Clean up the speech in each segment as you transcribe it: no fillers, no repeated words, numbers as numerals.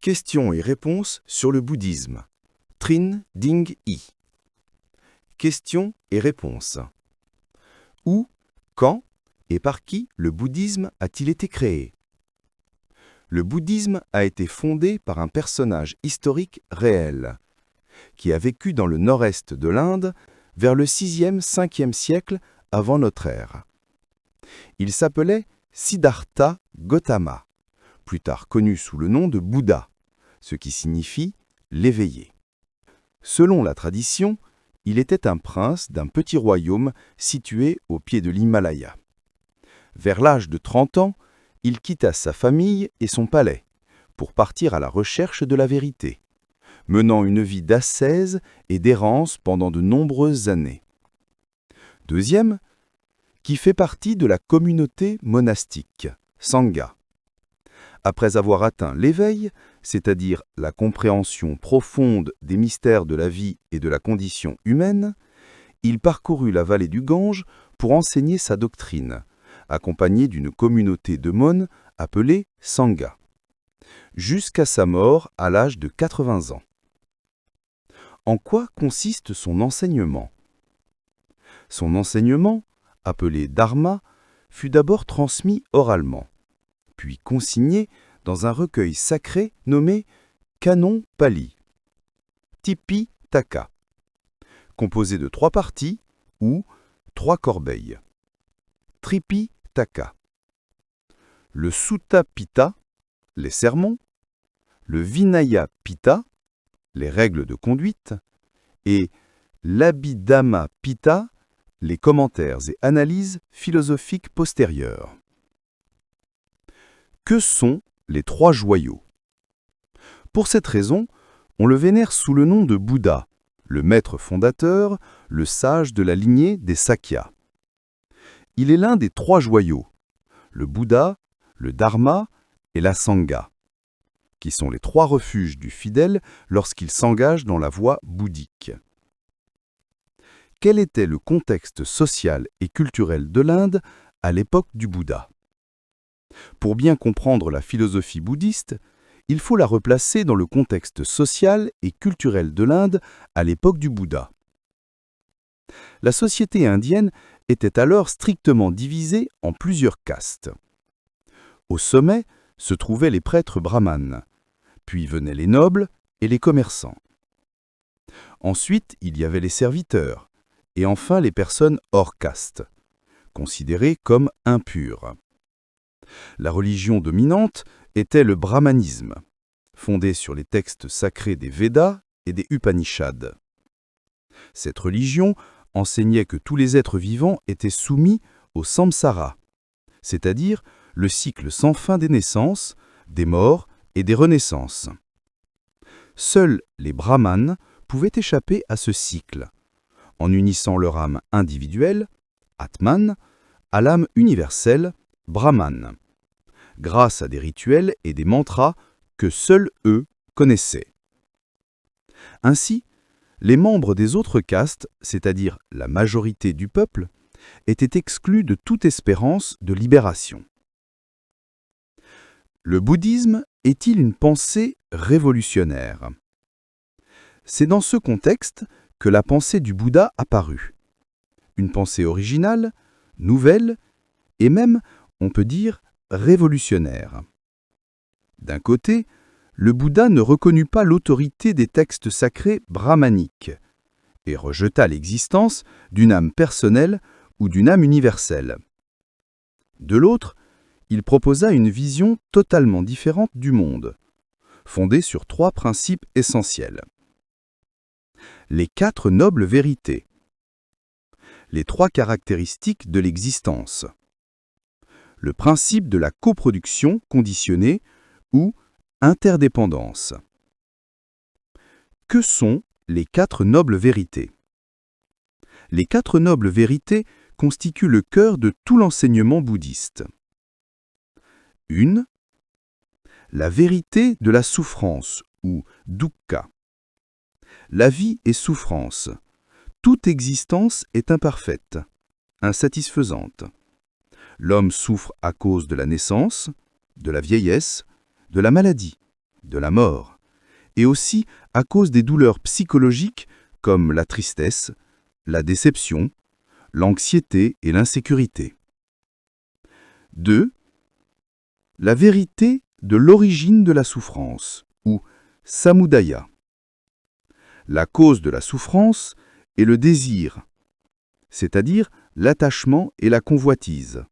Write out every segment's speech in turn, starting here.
Questions et réponses sur le bouddhisme. Trin Ding I. Questions et réponses. Où, quand et par qui le bouddhisme a-t-il été créé? Le bouddhisme a été fondé par un personnage historique réel, qui a vécu dans le nord-est de l'Inde vers le 6e-5e siècle avant notre ère. Il s'appelait Siddhartha Gautama, plus tard connu sous le nom de Bouddha, ce qui signifie l'éveillé. Selon la tradition, il était un prince d'un petit royaume situé au pied de l'Himalaya. Vers l'âge de 30 ans, il quitta sa famille et son palais pour partir à la recherche de la vérité, menant une vie d'ascèse et d'errance pendant de nombreuses années. Deuxième, qui fait partie de la communauté monastique, Sangha. Après avoir atteint l'éveil, c'est-à-dire la compréhension profonde des mystères de la vie et de la condition humaine, il parcourut la vallée du Gange pour enseigner sa doctrine, accompagné d'une communauté de mônes appelée Sangha, jusqu'à sa mort à l'âge de 80 ans. En quoi consiste son enseignement? Son enseignement, appelé Dharma, fut d'abord transmis oralement, puis consigné dans un recueil sacré nommé Canon Pali, Tipitaka, composé de 3 parties ou 3 corbeilles. Tripitaka. Le Sutta Pitta, les sermons, le Vinaya Pitta, les règles de conduite, et l'Abhidhamma Pitta, les commentaires et analyses philosophiques postérieures. Que sont les 3 joyaux? Pour cette raison, on le vénère sous le nom de Bouddha, le maître fondateur, le sage de la lignée des Sakyas. Il est l'un des 3 joyaux, le Bouddha, le Dharma et la Sangha, qui sont les 3 refuges du fidèle lorsqu'il s'engage dans la voie bouddhique. Quel était le contexte social et culturel de l'Inde à l'époque du Bouddha? Pour bien comprendre la philosophie bouddhiste, il faut la replacer dans le contexte social et culturel de l'Inde à l'époque du Bouddha. La société indienne était alors strictement divisée en plusieurs castes. Au sommet se trouvaient les prêtres brahmanes, puis venaient les nobles et les commerçants. Ensuite, il y avait les serviteurs, et enfin les personnes hors caste, considérées comme impures. La religion dominante était le brahmanisme, fondé sur les textes sacrés des Védas et des Upanishads. Cette religion enseignait que tous les êtres vivants étaient soumis au samsara, c'est-à-dire le cycle sans fin des naissances, des morts et des renaissances. Seuls les brahmanes pouvaient échapper à ce cycle, en unissant leur âme individuelle, Atman, à l'âme universelle, Brahman, grâce à des rituels et des mantras que seuls eux connaissaient. Ainsi, les membres des autres castes, c'est-à-dire la majorité du peuple, étaient exclus de toute espérance de libération. Le bouddhisme est-il une pensée révolutionnaire? C'est dans ce contexte que la pensée du Bouddha apparut. Une pensée originale, nouvelle, et même, on peut dire, révolutionnaire. D'un côté, le Bouddha ne reconnut pas l'autorité des textes sacrés brahmaniques et rejeta l'existence d'une âme personnelle ou d'une âme universelle. De l'autre, il proposa une vision totalement différente du monde, fondée sur 3 principes essentiels. Les 4 nobles vérités, les 3 caractéristiques de l'existence, le principe de la coproduction conditionnée ou interdépendance. Que sont les 4 nobles vérités? Les 4 nobles vérités constituent le cœur de tout l'enseignement bouddhiste. 1. La vérité de la souffrance ou dukkha. La vie est souffrance. Toute existence est imparfaite, insatisfaisante. L'homme souffre à cause de la naissance, de la vieillesse, de la maladie, de la mort, et aussi à cause des douleurs psychologiques comme la tristesse, la déception, l'anxiété et l'insécurité. 2. La vérité de l'origine de la souffrance, ou samudaya. La cause de la souffrance est le désir, c'est-à-dire l'attachement et la convoitise.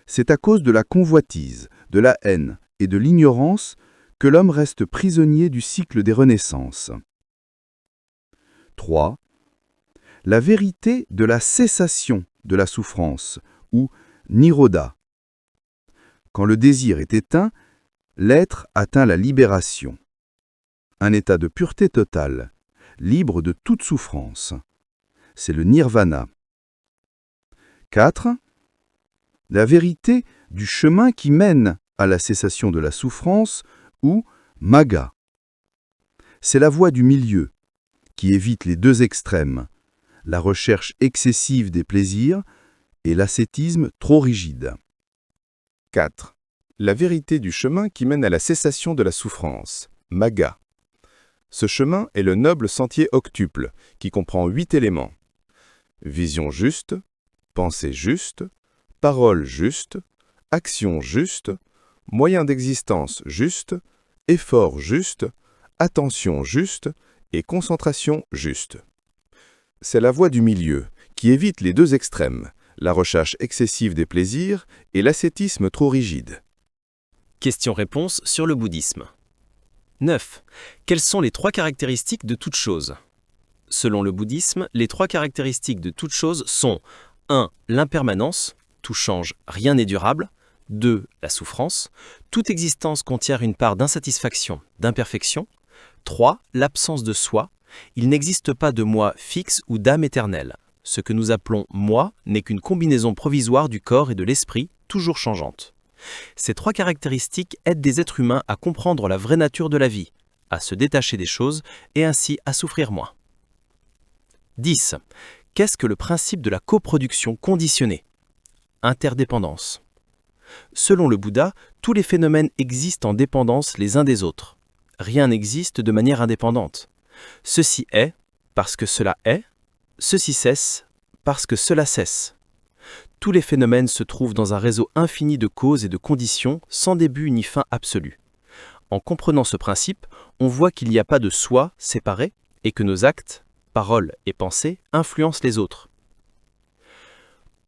C'est à cause de la convoitise, de la haine et de l'ignorance que l'homme reste prisonnier du cycle des renaissances. 3. La vérité de la cessation de la souffrance, ou nirodha. Quand le désir est éteint, l'être atteint la libération. Un état de pureté totale, libre de toute souffrance. C'est le nirvana. 4. La vérité du chemin qui mène à la cessation de la souffrance, ou magga. C'est la voie du milieu, qui évite les deux extrêmes, la recherche excessive des plaisirs et l'ascétisme trop rigide. 4. La vérité du chemin qui mène à la cessation de la souffrance, magga. Ce chemin est le noble sentier octuple, qui comprend 8 éléments. Vision juste, pensée juste, parole juste, action juste, moyen d'existence juste, effort juste, attention juste et concentration juste. C'est la voie du milieu, qui évite les deux extrêmes, la recherche excessive des plaisirs et l'ascétisme trop rigide. Question-réponse sur le bouddhisme. 9. Quelles sont les 3 caractéristiques de toute chose? Selon le bouddhisme, les 3 caractéristiques de toute chose sont 1. L'impermanence, tout change, rien n'est durable. 2. La souffrance, toute existence contient une part d'insatisfaction, d'imperfection. 3. L'absence de soi, il n'existe pas de moi fixe ou d'âme éternelle. Ce que nous appelons moi n'est qu'une combinaison provisoire du corps et de l'esprit, toujours changeante. Ces 3 caractéristiques aident des êtres humains à comprendre la vraie nature de la vie, à se détacher des choses et ainsi à souffrir moins. 10. Qu'est-ce que le principe de la coproduction conditionnée? Interdépendance. Selon le Bouddha, tous les phénomènes existent en dépendance les uns des autres. Rien n'existe de manière indépendante. Ceci est parce que cela est, ceci cesse parce que cela cesse. Tous les phénomènes se trouvent dans un réseau infini de causes et de conditions sans début ni fin absolu. En comprenant ce principe, on voit qu'il n'y a pas de soi séparé et que nos actes, paroles et pensées influencent les autres.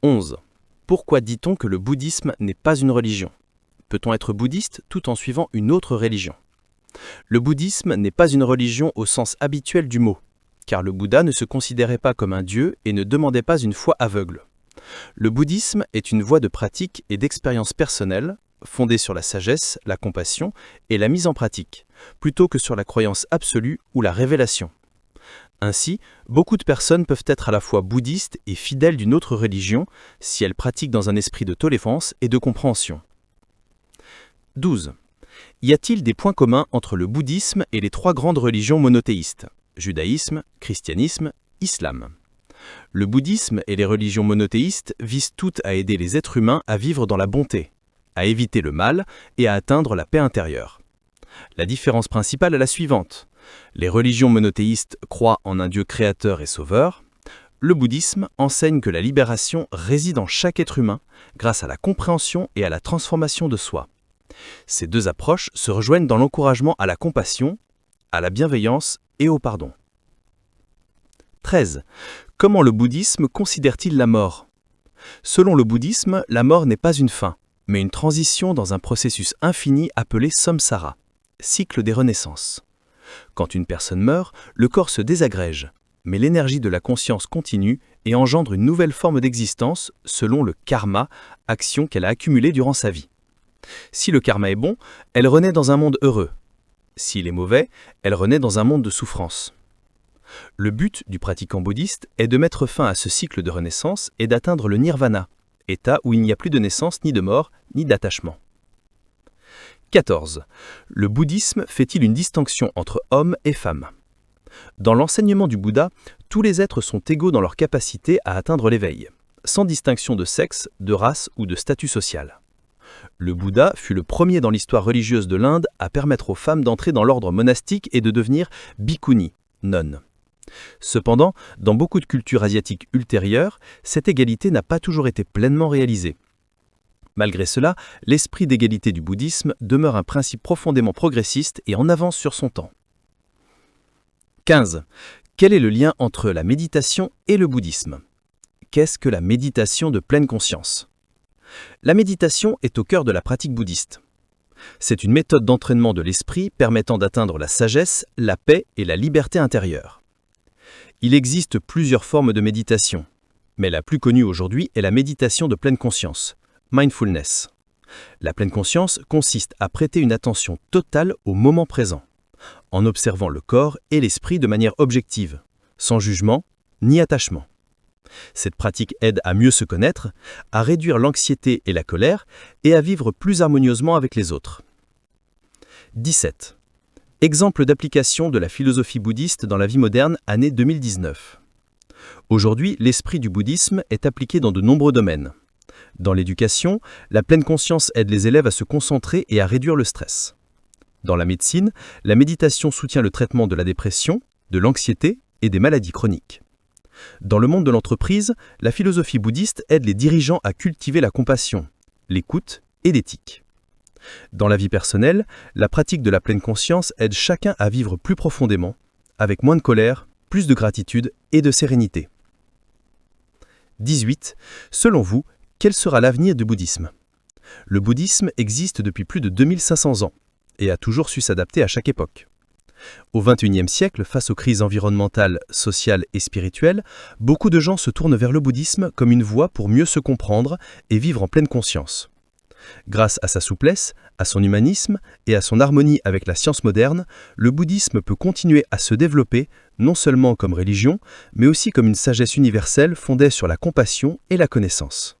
11. Pourquoi dit-on que le bouddhisme n'est pas une religion? Peut-on être bouddhiste tout en suivant une autre religion? Le bouddhisme n'est pas une religion au sens habituel du mot, car le Bouddha ne se considérait pas comme un dieu et ne demandait pas une foi aveugle. Le bouddhisme est une voie de pratique et d'expérience personnelle, fondée sur la sagesse, la compassion et la mise en pratique, plutôt que sur la croyance absolue ou la révélation. Ainsi, beaucoup de personnes peuvent être à la fois bouddhistes et fidèles d'une autre religion si elles pratiquent dans un esprit de tolérance et de compréhension. 12. Y a-t-il des points communs entre le bouddhisme et les 3 grandes religions monothéistes, judaïsme, christianisme, islam? Le bouddhisme et les religions monothéistes visent toutes à aider les êtres humains à vivre dans la bonté, à éviter le mal et à atteindre la paix intérieure. La différence principale est la suivante. Les religions monothéistes croient en un Dieu créateur et sauveur. Le bouddhisme enseigne que la libération réside en chaque être humain grâce à la compréhension et à la transformation de soi. Ces 2 approches se rejoignent dans l'encouragement à la compassion, à la bienveillance et au pardon. 13. Comment le bouddhisme considère-t-il la mort? Selon le bouddhisme, la mort n'est pas une fin, mais une transition dans un processus infini appelé samsara, cycle des renaissances. Quand une personne meurt, le corps se désagrège, mais l'énergie de la conscience continue et engendre une nouvelle forme d'existence selon le karma, action qu'elle a accumulée durant sa vie. Si le karma est bon, elle renaît dans un monde heureux. S'il est mauvais, elle renaît dans un monde de souffrance. Le but du pratiquant bouddhiste est de mettre fin à ce cycle de renaissance et d'atteindre le nirvana, état où il n'y a plus de naissance, ni de mort, ni d'attachement. 14. Le bouddhisme fait-il une distinction entre hommes et femmes? Dans l'enseignement du Bouddha, tous les êtres sont égaux dans leur capacité à atteindre l'éveil, sans distinction de sexe, de race ou de statut social. Le Bouddha fut le premier dans l'histoire religieuse de l'Inde à permettre aux femmes d'entrer dans l'ordre monastique et de devenir bhikkhuni, nonnes. Cependant, dans beaucoup de cultures asiatiques ultérieures, cette égalité n'a pas toujours été pleinement réalisée. Malgré cela, l'esprit d'égalité du bouddhisme demeure un principe profondément progressiste et en avance sur son temps. 15. Quel est le lien entre la méditation et le bouddhisme? Qu'est-ce que la méditation de pleine conscience? La méditation est au cœur de la pratique bouddhiste. C'est une méthode d'entraînement de l'esprit permettant d'atteindre la sagesse, la paix et la liberté intérieure. Il existe plusieurs formes de méditation, mais la plus connue aujourd'hui est la méditation de pleine conscience, mindfulness. La pleine conscience consiste à prêter une attention totale au moment présent, en observant le corps et l'esprit de manière objective, sans jugement ni attachement. Cette pratique aide à mieux se connaître, à réduire l'anxiété et la colère et à vivre plus harmonieusement avec les autres. 17. Exemple d'application de la philosophie bouddhiste dans la vie moderne, année 2019. Aujourd'hui, l'esprit du bouddhisme est appliqué dans de nombreux domaines. Dans l'éducation, la pleine conscience aide les élèves à se concentrer et à réduire le stress. Dans la médecine, la méditation soutient le traitement de la dépression, de l'anxiété et des maladies chroniques. Dans le monde de l'entreprise, la philosophie bouddhiste aide les dirigeants à cultiver la compassion, l'écoute et l'éthique. Dans la vie personnelle, la pratique de la pleine conscience aide chacun à vivre plus profondément, avec moins de colère, plus de gratitude et de sérénité. 18. Selon vous, quel sera l'avenir du bouddhisme? Le bouddhisme existe depuis plus de 2500 ans et a toujours su s'adapter à chaque époque. Au XXIe siècle, face aux crises environnementales, sociales et spirituelles, beaucoup de gens se tournent vers le bouddhisme comme une voie pour mieux se comprendre et vivre en pleine conscience. Grâce à sa souplesse, à son humanisme et à son harmonie avec la science moderne, le bouddhisme peut continuer à se développer non seulement comme religion, mais aussi comme une sagesse universelle fondée sur la compassion et la connaissance.